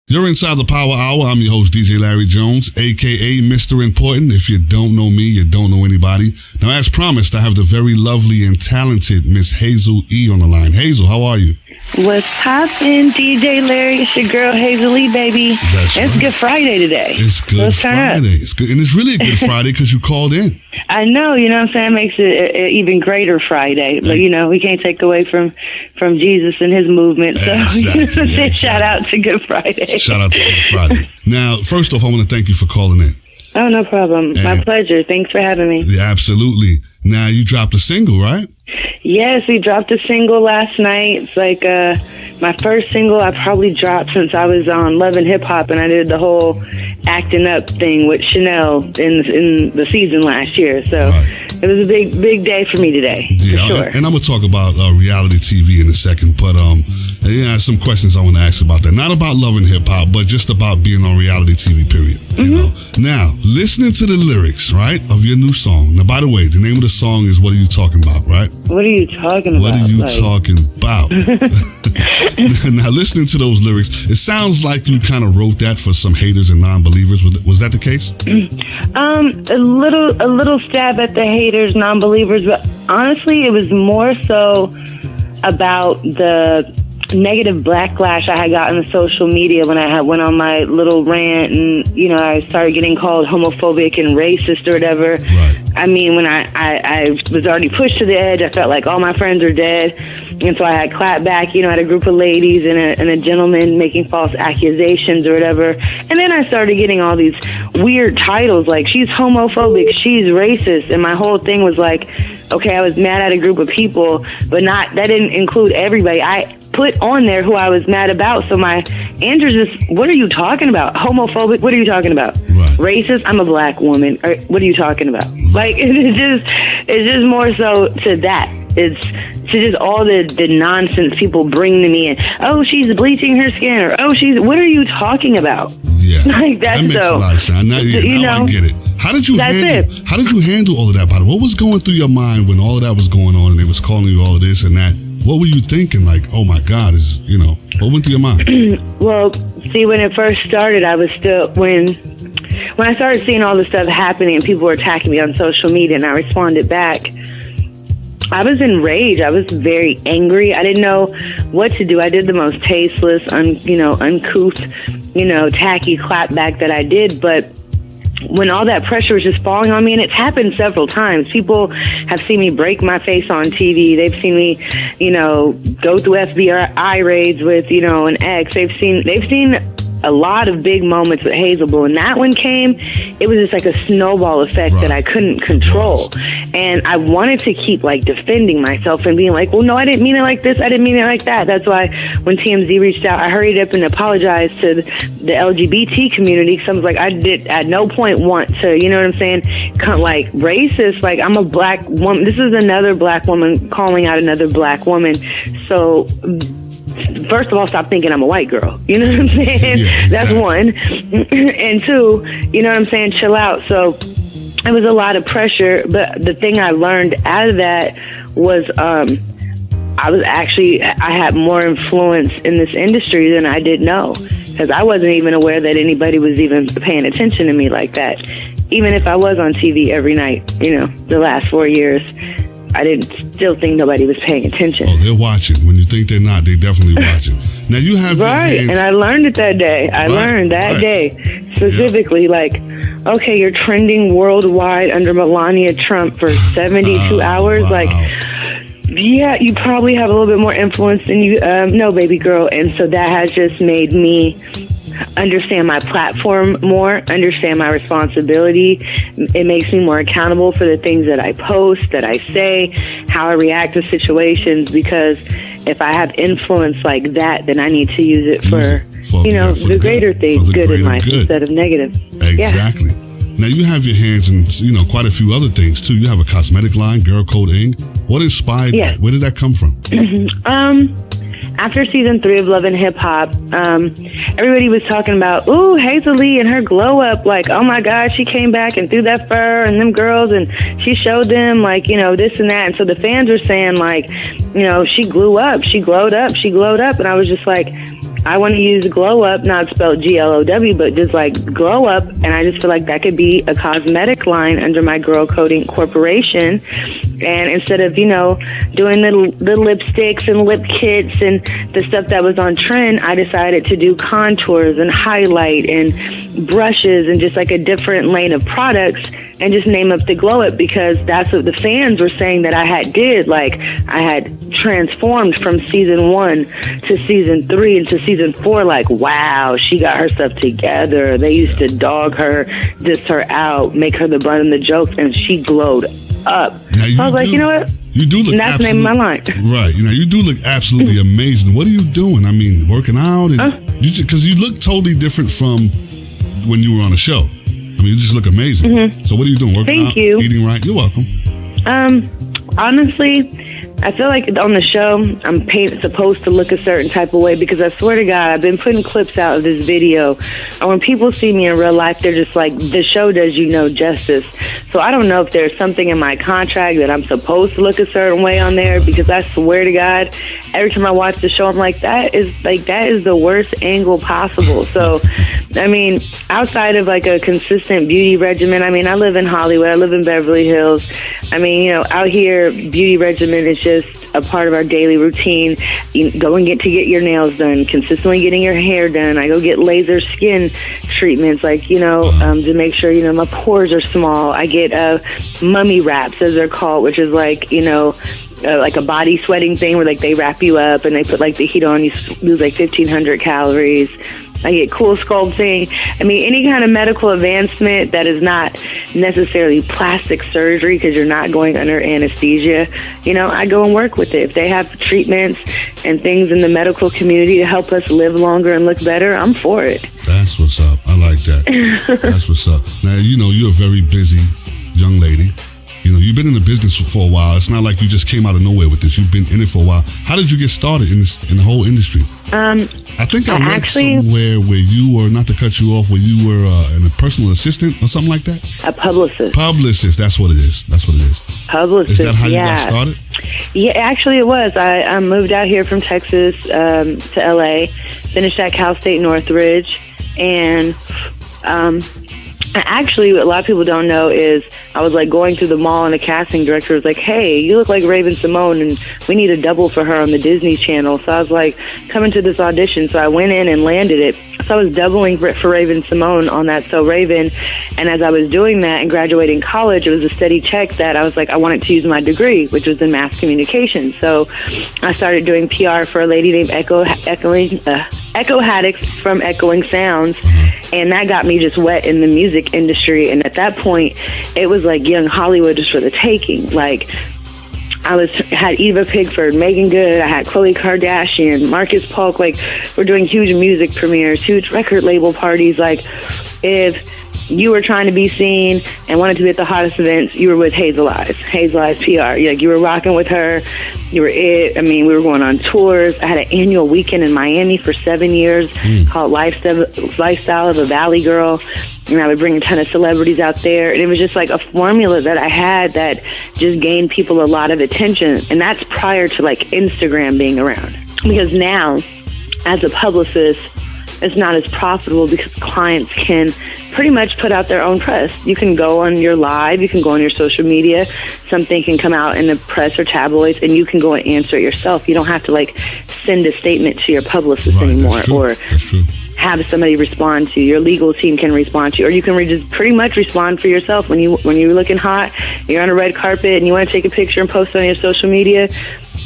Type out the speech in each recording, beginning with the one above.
You're inside the Power Hour. I'm your host, DJ Larry Jones, a.k.a. Mr. Important. If you don't know me, you don't know anybody. Now, as promised, I have the very lovely and talented Miss Hazel-E on the line. Hazel, how are you? What's poppin', DJ Larry? It's your girl, Hazel-E, baby. That's It's right. Good Friday today. It's Good Friday. It's good. And it's really a Good Friday because you called in. I know, you know what I'm saying? It makes it an even greater Friday. But, you know, we can't take away from Jesus and his movement. So, Exactly. shout out to Good Friday. Shout out to Good Friday. Now, first off, I want to thank you for calling in. Oh, no problem. My pleasure. Thanks for having me. Yeah, absolutely. Now, you dropped a single, right? Yes, we dropped a single last night. It's like my first single I probably dropped since I was on Love and Hip Hop, and I did the whole acting up thing with Chanel in the season last year. So It was a big day for me today. Yeah, for sure. And I'm going to talk about reality TV in a second, but some questions I want to ask about that. Not about Love and Hip Hop, but just about being on reality TV, period. You know? Now, listening to the lyrics, right, of your new song. Now, by the way, the name of the song is What Are You Talking About, right? What are you talking about? What are you talking about? Now, listening to those lyrics, it sounds like you kind of wrote that for some haters and non-believers. Was that the case? A little stab at the haters, non-believers, but honestly, it was more so about the negative backlash I had gotten on social media when I went on my little rant, and I started getting called homophobic and racist or whatever. Right. I mean, when I was already pushed to the edge, I felt like all my friends are dead, and so I had clapped back. I had a group of ladies and a gentleman making false accusations or whatever, and then I started getting all these weird titles like she's homophobic, she's racist, and my whole thing was like, okay, I was mad at a group of people, but that didn't include everybody. I put on there who I was mad about. So my answer is just, what are you talking about? Homophobic? What are you talking about? Right. Racist? I'm a black woman. Or, what are you talking about? Like, it's just more so to that. It's to just all the nonsense people bring to me. And, oh, she's bleaching her skin. Or, oh, what are you talking about? Yeah. Like, that makes a lot of sense. Now I get it. How did you handle all of that? What was going through your mind when all of that was going on and they was calling you all of this and that? What were you thinking? Like, oh my God, what went through your mind? Well, see, when it first started, I was still, when I started seeing all this stuff happening and people were attacking me on social media and I responded back, I was enraged. I was very angry. I didn't know what to do. I did the most tasteless, uncouth, tacky clapback that I did, but when all that pressure was just falling on me, and it's happened several times. People have seen me break my face on TV. They've seen me, go through FBI raids with, an ex. They've seen a lot of big moments with Hazel, but when that one came, it was just like a snowball effect that I couldn't control. And I wanted to keep defending myself and being like, well, no, I didn't mean it like this. I didn't mean it like that. That's why when TMZ reached out, I hurried up and apologized to the LGBT community, because I was like, I did at no point want to, you know what I'm saying, racist. Like, I'm a black woman. This is another black woman calling out another black woman. So first of all, stop thinking I'm a white girl. You know what I'm saying? Yeah, that's one. And two, you know what I'm saying? Chill out. So it was a lot of pressure. But the thing I learned out of that was I had more influence in this industry than I did know, because I wasn't even aware that anybody was even paying attention to me like that. Even if I was on TV every night, the last 4 years, I didn't still think nobody was paying attention. Oh, they're watching. When you think they're not, they're definitely watching. Now you have right, and I learned it that day. I learned that day specifically, okay, you're trending worldwide under Melania Trump for 72 hours. Wow. Yeah, you probably have a little bit more influence than you know, baby girl. And so that has just made me understand my platform more, understand my responsibility. It makes me more accountable for the things that I post, that I say, how I react to situations, because if I have influence like that, then I need to use it for the greater things, good in life instead of negative. Exactly. Yeah. Now you have your hands in, quite a few other things too. You have a cosmetic line, Girl Code Inc. What inspired that? Where did that come from? After season 3 of Love and Hip Hop, everybody was talking about, ooh, Hazel-E and her glow up. Like, oh my God, she came back and threw that fur and them girls, and she showed them this and that. And so the fans were saying she grew up, she glowed up. And I was just like, I want to use Glow Up, not spelled GLOW, but just like Glow Up. And I just feel like that could be a cosmetic line under my Girl Coding Corporation. And instead of, doing the lipsticks and lip kits and the stuff that was on trend, I decided to do contours and highlight and brushes and just like a different lane of products and just name up the Glow Up, because that's what the fans were saying that I had did. Like, I had transformed from season 1 to season 3 and to season 4. Like, wow, she got her stuff together. They used to dog her, diss her out, make her the butt of the jokes, and she glowed up. So I was like, you know what? You do look. And that's the name of my line. Right. You do look absolutely amazing. What are you doing? I mean, working out, and because you look totally different from when you were on the show. I mean, you just look amazing. Mm-hmm. So what are you doing? Working Thank out, you. Eating right? You're welcome. Honestly, I feel like on the show, I'm supposed to look a certain type of way, because I swear to God, I've been putting clips out of this video, and when people see me in real life, they're just like, the show does you no justice. So I don't know if there's something in my contract that I'm supposed to look a certain way on there, because I swear to God, every time I watch the show, I'm like, that is the worst angle possible. So, I mean, outside of like a consistent beauty regimen, I mean, I live in Hollywood, I live in Beverly Hills. I mean, out here, beauty regimen is just a part of our daily routine. You go and get your nails done, consistently getting your hair done. I go get laser skin treatments, like, to make sure, my pores are small. I get mummy wraps, as they're called, which is like, like a body sweating thing where like they wrap you up and they put like the heat on, you lose like 1,500 calories. I get cool sculpting. I mean, any kind of medical advancement that is not necessarily plastic surgery, because you're not going under anesthesia, I go and work with it. If they have treatments and things in the medical community to help us live longer and look better, I'm for it. That's what's up. I like that. That's what's up. Now, you're a very busy young lady. You've been in the business for a while. It's not like you just came out of nowhere with this. You've been in it for a while. How did you get started in the whole industry? I think I read somewhere where you were, not to cut you off, where you were a personal assistant or something like that? A publicist. Publicist, that's what it is. Publicist, Is that how you got started? Yeah, actually it was. I moved out here from Texas to LA, finished at Cal State Northridge, and actually, what a lot of people don't know is I was like going through the mall and a casting director was like, hey, you look like Raven Simone and we need a double for her on the Disney Channel. So I was like, coming to this audition. So I went in and landed it. So I was doubling for Raven Simone on that So Raven. And as I was doing that and graduating college, it was a steady check that I was like, I wanted to use my degree, which was in mass communication. So I started doing PR for a lady named Echo Haddix from Echoing Sounds. And that got me just wet in the music industry. And at that point, it was like young Hollywood just for the taking. Like, had Eva Pigford, Megan Good, I had Khloe Kardashian, Marcus Polk. Like, we're doing huge music premieres, huge record label parties. Like, if you were trying to be seen and wanted to be at the hottest events, you were with Hazel-E's PR. You were rocking with her. You were it. I mean, we were going on tours. I had an annual weekend in Miami for 7 years called Lifestyle of a Valley Girl. And I would bring a ton of celebrities out there. And it was just like a formula that I had that just gained people a lot of attention. And that's prior to like Instagram being around. Because now, as a publicist, it's not as profitable because clients can pretty much put out their own press. You can go on your live, you can go on your social media, something can come out in the press or tabloids, and you can go and answer it yourself. You don't have to like send a statement to your publicist anymore, or have somebody respond to you. Your legal team can respond to you, or you can just pretty much respond for yourself. When you're looking hot, you're on a red carpet, and you want to take a picture and post it on your social media,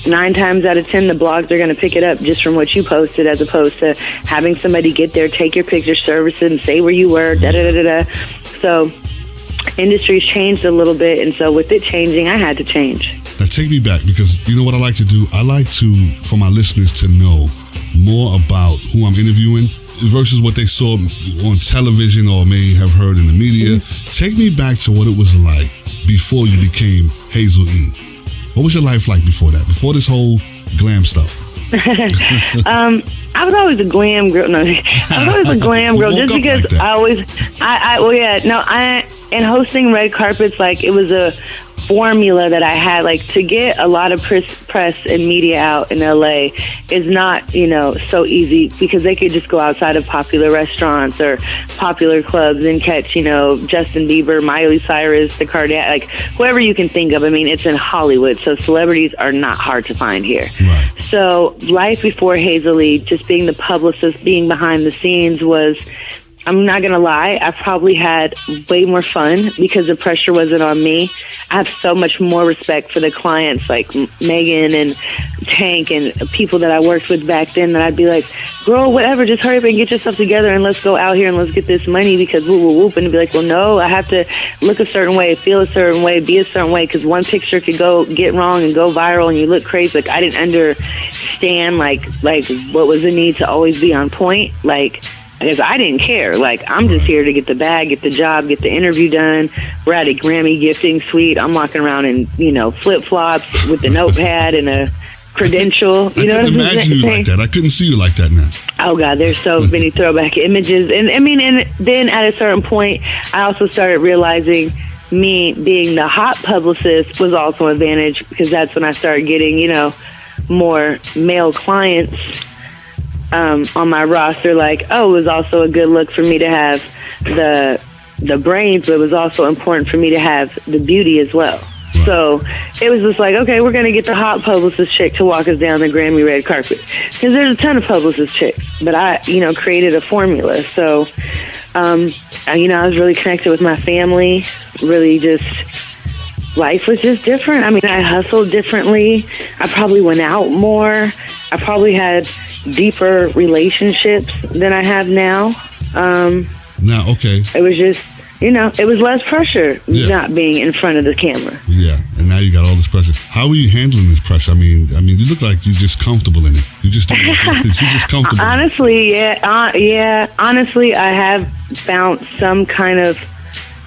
9 times out of 10, the blogs are going to pick it up just from what you posted, as opposed to having somebody get there, take your picture, service it, and say where you were, da-da-da-da-da. So industry's changed a little bit, and so with it changing, I had to change. Now take me back, because you know what I like to do? I like to, for my listeners to know more about who I'm interviewing versus what they saw on television or may have heard in the media. Take me back to what it was like before you became Hazel-E. What was your life like before that? Before this whole glam stuff? I was always a glam girl. No, I was always a glam girl just because like in hosting red carpets, like it was formula that I had, like, to get a lot of press and media out in LA is not, you know, so easy, because they could just go outside of popular restaurants or popular clubs and catch, you know, Justin Bieber, Miley Cyrus, the Kardashians, like whoever you can think of. I mean, it's in Hollywood, so celebrities are not hard to find here. Right. So life before Hazel-E, just being the publicist, being behind the scenes was, I'm not going to lie, I probably had way more fun because the pressure wasn't on me. I have so much more respect for the clients like Megan and Tank and people that I worked with back then, that I'd be like, girl, whatever, just hurry up and get yourself together and let's go out here and let's get this money, because whoop, whoop, whoop. And to be like, well, no, I have to look a certain way, feel a certain way, be a certain way, because one picture could get wrong and go viral and you look crazy. Like, I didn't understand like what was the need to always be on point. Like, because I didn't care. Like, I'm just here to get the bag, get the job, get the interview done. We're at a Grammy gifting suite. I'm walking around in, you know, flip-flops with the notepad and a credential. You know what I'm saying? Imagine you like that. I couldn't see you like that now. Oh, God, there's so many throwback images. And, I mean, and then at a certain point, I also started realizing me being the hot publicist was also an advantage, because that's when I started getting, you know, more male clients on my roster. Like, oh, it was also a good look for me to have the brains, but it was also important for me to have the beauty as well. Right. So it was just like, okay, we're going to get the hot publicist chick to walk us down the Grammy red carpet, because there's a ton of publicist chicks, but I, you know, created a formula. So, you know, I was really connected with my family, really just, life was just different. I mean, I hustled differently. I probably went out more. I probably had deeper relationships than I have now. Now, okay. It was just, you know, it was less pressure not being in front of the camera. Yeah, and now you got all this pressure. How are you handling this pressure? I mean, you look like you're just comfortable in it. You're just comfortable. Honestly, honestly, I have found some kind of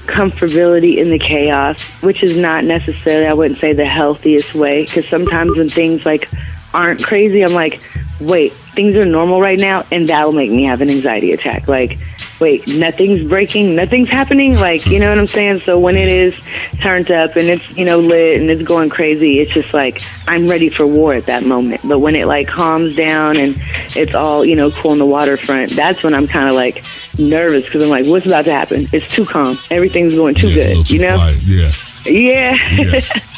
comfortability in the chaos, which is not necessarily, I wouldn't say, the healthiest way, because sometimes when things like aren't crazy, I'm like, wait, things are normal right now, and that'll make me have an anxiety attack. Like, wait, nothing's breaking, nothing's happening. Like, you know what I'm saying? So when it is turned up and it's, you know, lit and it's going crazy, it's just like, I'm ready for war at that moment. But when it like calms down and it's all, you know, cool on the waterfront, that's when I'm kind of like nervous, because I'm like, what's about to happen? It's too calm. Everything's going too good, too you know? Quiet. Yeah.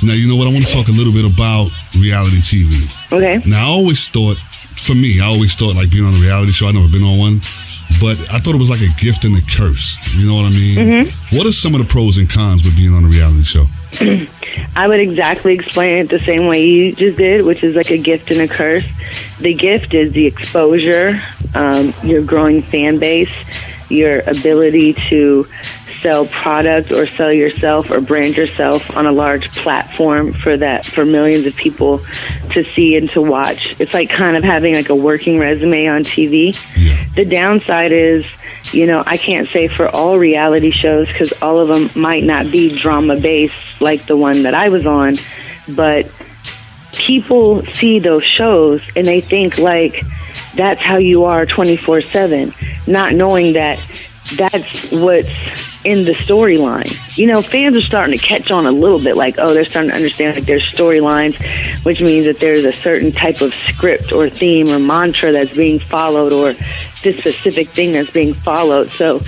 Now, you know what? I want to talk a little bit about reality TV. Okay. Now, I always thought like being on a reality show, I've never been on one, but I thought it was like a gift and a curse. You know what I mean? Mm-hmm. What are some of the pros and cons with being on a reality show? I would exactly explain it the same way you just did, which is like a gift and a curse. The gift is the exposure, your growing fan base, your ability to sell product or sell yourself or brand yourself on a large platform for millions of people to see and to watch. It's like kind of having like a working resume on TV. Yeah. The downside is, you know, I can't say for all reality shows, because all of them might not be drama-based like the one that I was on, but people see those shows and they think like that's how you are 24/7, not knowing that that's what's in the storyline. You know, fans are starting to catch on a little bit, like, oh, they're starting to understand like there's storylines, which means that there's a certain type of script or theme or mantra that's being followed, or this specific thing that's being followed. So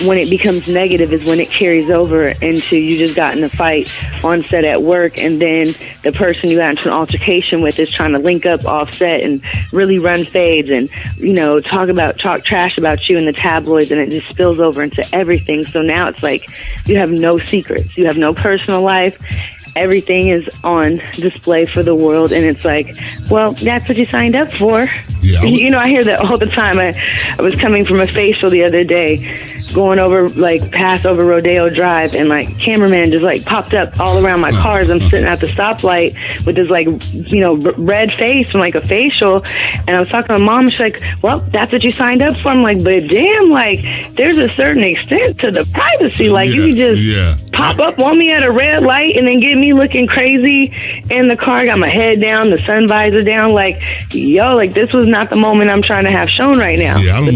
when it becomes negative is when it carries over into you just got in a fight on set at work, and then the person you got into an altercation with is trying to link up offset and really run fades and, you know, talk trash about you in the tabloids, and it just spills over into everything. So now it's like you have no secrets. You have no personal life. Everything is on display for the world, and it's like, well, that's what you signed up for. Yeah, you know, I hear that all the time. I was coming from a facial the other day, going over, like, past over Rodeo Drive, and, like, cameraman just, like, popped up all around my car as I'm sitting at the stoplight with this, like, you know, red face from, like, a facial, and I was talking to my mom, she's like, well, that's what you signed up for. I'm like, but damn, like, there's a certain extent to the privacy. Like, you can just pop up on me at a red light and then get me looking crazy in the car. I got my head down, the sun visor down, like, yo, like, this was not the moment I'm trying to have shown right now. Yeah, I don't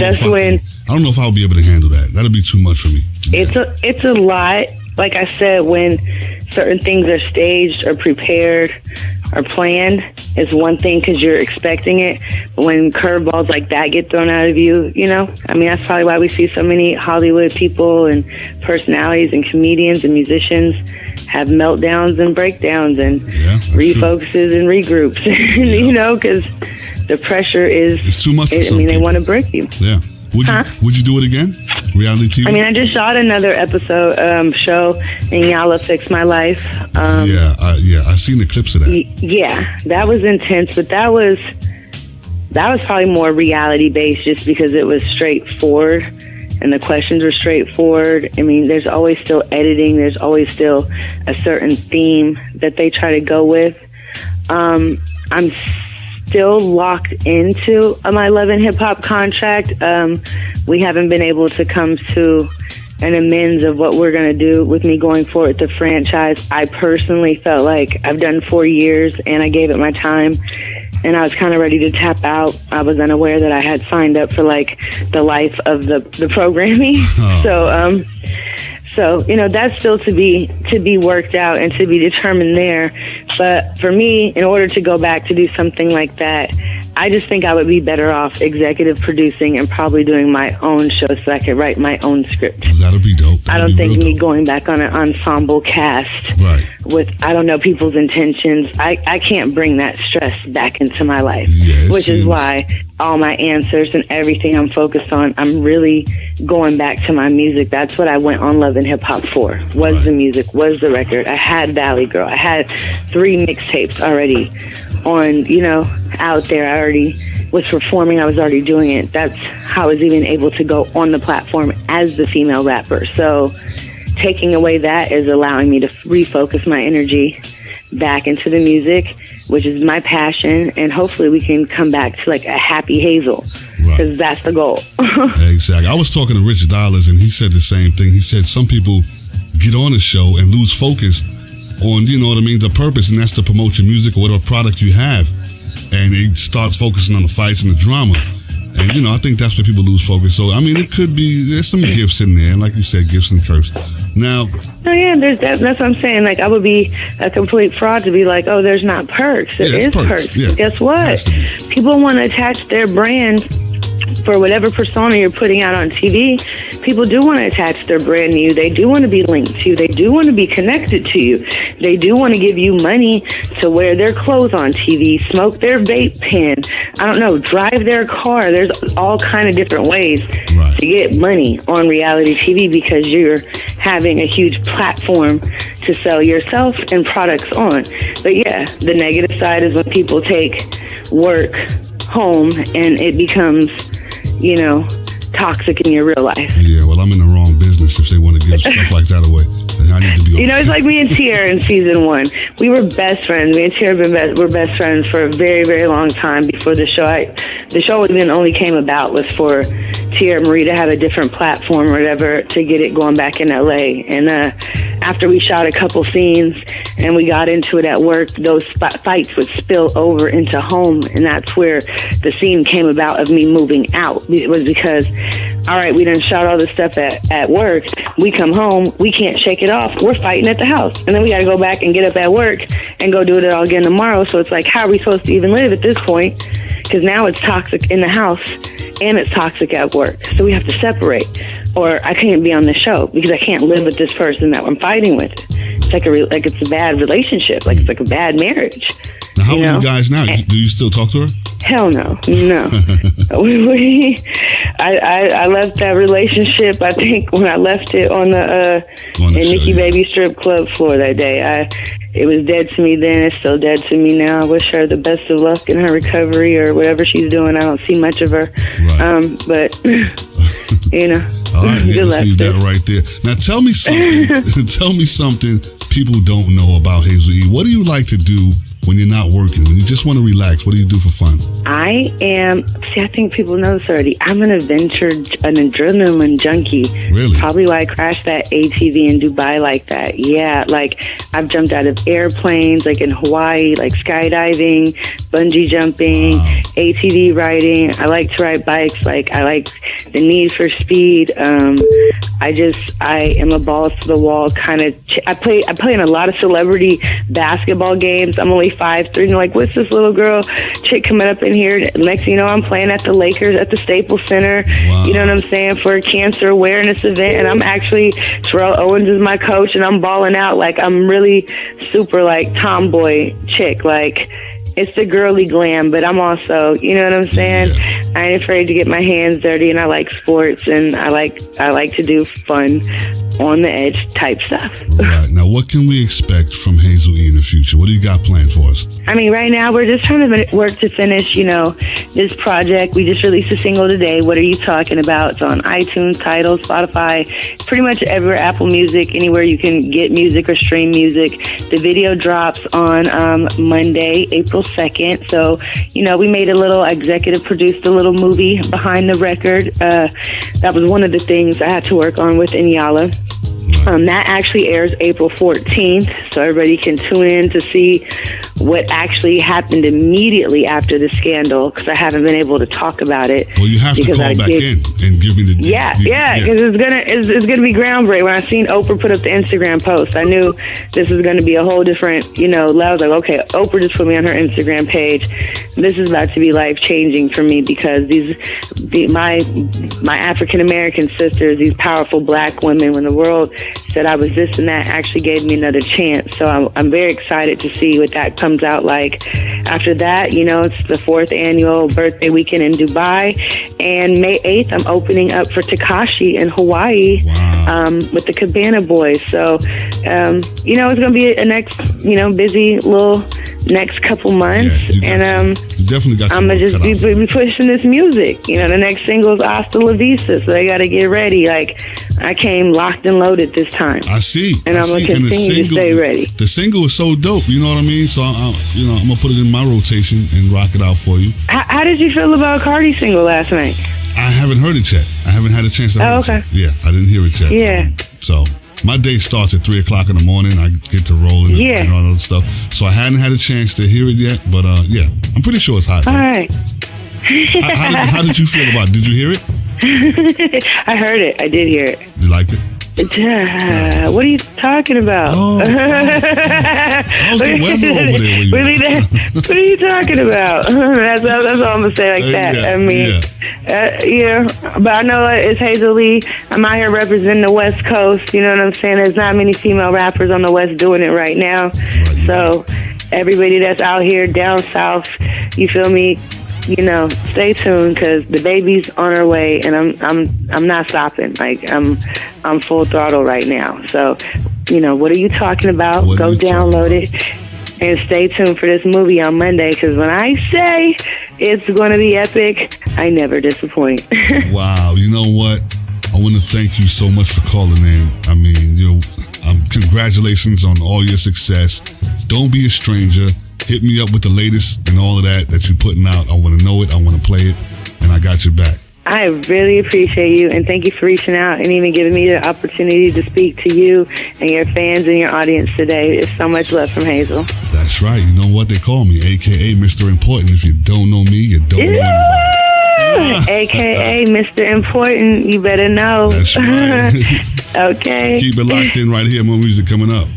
know if I'll be able to handle that. That'll be too much for me. Yeah. It's a lot, like I said, when certain things are staged or prepared or planned, it's one thing because you're expecting it. But when curveballs like that get thrown out of you, you know, I mean, that's probably why we see so many Hollywood people and personalities and comedians and musicians have meltdowns and breakdowns and refocuses and regroups, you know, because the pressure is, it's too much for some they people. want to break you. Yeah. Would you do it again? Reality TV? I mean, I just shot another episode show in Y'all Fix My Life. I seen the clips of that. Yeah, that was intense, but that was probably more reality based, just because it was straightforward and the questions were straightforward. I mean, there's always still editing. There's always still a certain theme that they try to go with. I'm still locked into my Love and Hip Hop contract. We haven't been able to come to an amends of what we're going to do with me going forward with the franchise. I personally felt like I've done 4 years and I gave it my time, and I was kind of ready to tap out. I was unaware that I had signed up for like the life of the programming. So, you know, that's still to be worked out and to be determined there. But for me, in order to go back to do something like that, I just think I would be better off executive producing and probably doing my own show so I could write my own script. That'll be dope. I don't think me going back on an ensemble cast with, I don't know, people's intentions. I can't bring that stress back into my life, which is why all my answers and everything I'm focused on, I'm really going back to my music. That's what I went on Love and Hip Hop for, was the music, was the record. I had Valley Girl. I had 3 mixtapes already on, you know, out there. I already was performing. I was already doing it. That's how I was even able to go on the platform as the female rapper. So taking away that is allowing me to refocus my energy back into the music, which is my passion, and hopefully we can come back to like a happy Hazel, because that's the goal. Exactly. I was talking to Rich Dollars, and he said the same thing. He said some people get on the show and lose focus on, you know what I mean, the purpose, and that's to promote your music or whatever product you have, and they start focusing on the fights and the drama. And, you know, I think that's where people lose focus. So, I mean, it could be, there's some gifts in there. Like you said, gifts and curse. Now. Oh, yeah, that's what I'm saying. Like, I would be a complete fraud to be like, oh, there's not perks. There is perks. Yeah. Guess what? People want to attach their brand for whatever persona you're putting out on TV. People do want to attach their brand to you. They do want to be linked to you. They do want to be connected to you. They do want to give you money to wear their clothes on TV, smoke their vape pen, I don't know, drive their car. There's all kind of different ways to get money on reality TV, because you're having a huge platform to sell yourself and products on. But yeah, the negative side is when people take work home and it becomes, you know, toxic in your real life. Yeah, well, I'm in the wrong business if they want to give stuff like that away. I need to be. You know, it's like me and Tierra in season 1. We were best friends. Me and Tierra were best friends for a very, very long time before the show. The show even only came about was for Tierra Marie to have a different platform or whatever to get it going back in LA. And after we shot a couple scenes and we got into it at work, those fights would spill over into home, and that's where the scene came about of me moving out. It was because, all right, we done shot all this stuff at work. We come home, we can't shake it off. We're fighting at the house, and then we got to go back and get up at work and go do it all again tomorrow. So it's like, how are we supposed to even live at this point? Because now it's toxic in the house and it's toxic at work. So we have to separate, or I can't be on the show because I can't live with this person that I'm fighting with. It's like it's a bad relationship, like it's like a bad marriage. Now, how are you guys now? Do you still talk to her? Hell no. I left that relationship, I think, when I left it on the Nikki Baby strip club floor that day. It was dead to me then. It's still dead to me now. I wish her the best of luck in her recovery or whatever she's doing. I don't see much of her. But, you know. All right, let's leave that right there. Now, tell me something. Tell me something people don't know about Hazel-E. What do you like to do when you're not working, when you just want to relax? What do you do for fun? I think people know this already. I'm an adrenaline junkie. Really? Probably why I crashed that ATV in Dubai like that. Yeah, like I've jumped out of airplanes, like in Hawaii, like skydiving, bungee jumping, ATV riding. I like to ride bikes. Like I like the Need for Speed. I am a balls to the wall kind of. I play in a lot of celebrity basketball games. I'm only 5'3", and like, what's this little girl chick coming up in here? Next thing you know, I'm playing at the Lakers at the Staples Center. Wow. You know what I'm saying, for a cancer awareness event, and I'm actually, Terrell Owens is my coach, and I'm balling out. Like I'm really super like tomboy chick. Like it's the girly glam, but I'm also, you know what I'm saying? Yeah. I ain't afraid to get my hands dirty, and I like sports, and I like to do fun, on the edge type stuff. Right. Now, what can we expect from Hazel-E in the future? What do you got planned for us? I mean, right now we're just trying to work to finish, this project. We just released a single today. What Are You Talking About? It's on iTunes, Tidal, Spotify, pretty much everywhere, Apple Music, anywhere you can get music or stream music. The video drops on Monday, April 2nd. So, we made produced a little movie behind the record. That was one of the things I had to work on with Inyala. That actually airs April 14th, so everybody can tune in to see what actually happened immediately after the scandal, because I haven't been able to talk about it. Well, you have to call back in and give me the... Yeah, because it's gonna be groundbreaking. When I seen Oprah put up the Instagram post, I knew this was gonna be a whole different, level. I was like, okay, Oprah just put me on her Instagram page. This is about to be life-changing for me, because my African American sisters, these powerful black women, when the world said I was this and that, actually gave me another chance. So I'm very excited to see what that comes out like. After that, it's the 4th annual birthday weekend in Dubai, and May 8th I'm opening up for Tekashi in Hawaii. Wow. With the Cabana Boys. So it's going to be a next busy little next couple months. Yeah, you definitely got. I'm gonna just be pushing this music. The next single is Hasta La Vista, so they got to get ready. Like I came locked and loaded this time. I see, and I'm gonna continue to stay ready. The single is so dope. You know what I mean? So I'm gonna put it in my rotation and rock it out for you. How did you feel about Cardi's single last night? I haven't heard it yet. I haven't had a chance to hear it yet. Yeah, I didn't hear it yet. Yeah. So my day starts at 3:00 in the morning. I get to rolling and all that stuff. So I hadn't had a chance to hear it yet, but I'm pretty sure it's hot. All right. How did you feel about it? Did you hear it? I heard it. I did hear it. You liked it? What are you talking about? How's the weather over there where you are? What are you talking about? That's all I'm going to say like that. Yeah, I mean, but I know it's Hazel-E. I'm out here representing the West Coast. You know what I'm saying? There's not many female rappers on the West doing it right now. Right, so everybody that's out here down south, you feel me? Stay tuned, because the baby's on her way, and I'm not stopping. Like I'm full throttle right now. So, what are you talking about? Go download it and stay tuned for this movie on Monday, because when I say it's going to be epic, I never disappoint. Wow, you know what? I want to thank you so much for calling in. I mean, congratulations on all your success. Don't be a stranger. Hit me up with the latest and all of that you're putting out. I want to know it. I want to play it. And I got your back. I really appreciate you, and thank you for reaching out and even giving me the opportunity to speak to you and your fans and your audience today. It's so much love from Hazel. That's right. You know what they call me, a.k.a. Mr. Important. If you don't know me, you don't know anybody. A.k.a. Mr. Important. You better know. That's right. Okay. Keep it locked in right here. More music coming up.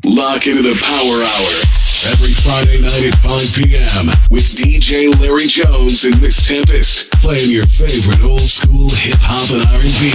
Lock into the Power Hour every Friday night at 5 p.m. with DJ Larry Jones and Miss Tempest, playing your favorite old school hip hop and R&B.